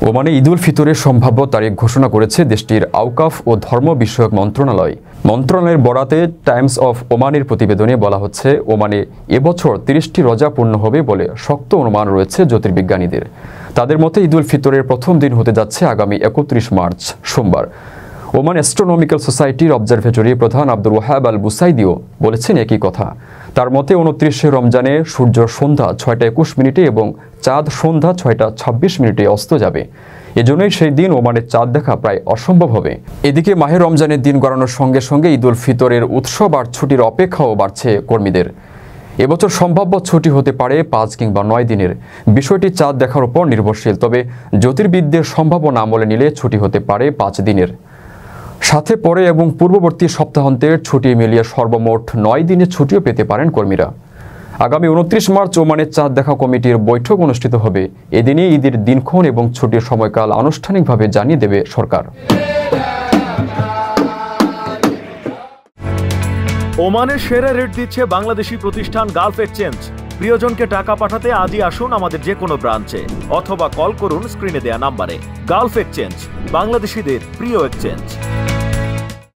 ওমানে ঈদ উল ফিতরের সম্ভাব্য তারিখ ঘোষণা করেছে দেশটির আওকাফ ও ধর্ম বিষয়ক মন্ত্রণালয়। মন্ত্রণালয়ের বরাতে টাইমস অফ ওমানের প্রতিবেদনে বলা হচ্ছে, ওমানে এবছর ৩০টি রোজা পূর্ণ হবে বলে শক্ত অনুমান রয়েছে জ্যোতির্বিজ্ঞানীদের। তাদের মতে ঈদ উল ফিতরের প্রথম দিন হতে যাচ্ছে আগামী ৩১ মার্চ সোমবার। ওমান অ্যাস্ট্রোনমিক্যাল সোসাইটির অবজারভেটরির প্রধান আব্দুল ওয়াহাব আল বুসাইদিও বলেছেন একই কথা। তার মতে ২৯শে রমজানে সূর্য সন্ধ্যা ৬টা ২১ মিনিটে এবং চাঁদ সন্ধ্যা ৬টা ২৬ মিনিটে অস্ত যাবে। এজন্যই সেই দিন ওমানের চাঁদ দেখা প্রায় অসম্ভব হবে। এদিকে মাহে রমজানের দিন গড়ানোর সঙ্গে সঙ্গে ঈদ উল ফিতরের উৎসব আর ছুটির অপেক্ষাও বাড়ছে কর্মীদের। এবছর সম্ভাব্য ছুটি হতে পারে ৫ কিংবা ৯ দিনের। বিষয়টি চাঁদ দেখার উপর নির্ভরশীল, তবে জ্যোতির্বিদদের সম্ভাবনা আমলে নিলে ছুটি হতে পারে ৫ দিনের। সাথে পরে এবং পূর্ববর্তী সপ্তাহান্তের ছুটি মিলিয়ে সর্বমোট ৯ দিনের ছুটিও পেতে পারেন কর্মীরা। আগামী ২৯ মার্চ ওমানের চাঁদ দেখা কমিটির বৈঠক অনুষ্ঠিত হবে। এদিনে ঈদের দিনক্ষণ এবং ছুটির সময়কাল আনুষ্ঠানিকভাবে জানিয়ে দেবে সরকার। ওমানের সেরা রেট দিচ্ছে বাংলাদেশি প্রতিষ্ঠান গালফ এক্সচেঞ্জ। প্রিয়জনকে টাকা পাঠাতে আজই আসুন আমাদের যে কোনো ব্রাঞ্চে অথবা কল করুন স্ক্রিনে দেয়া নাম্বারে। গালফ এক্সচেঞ্জ, বাংলাদেশিদের প্রিয় এক্সচেঞ্জ।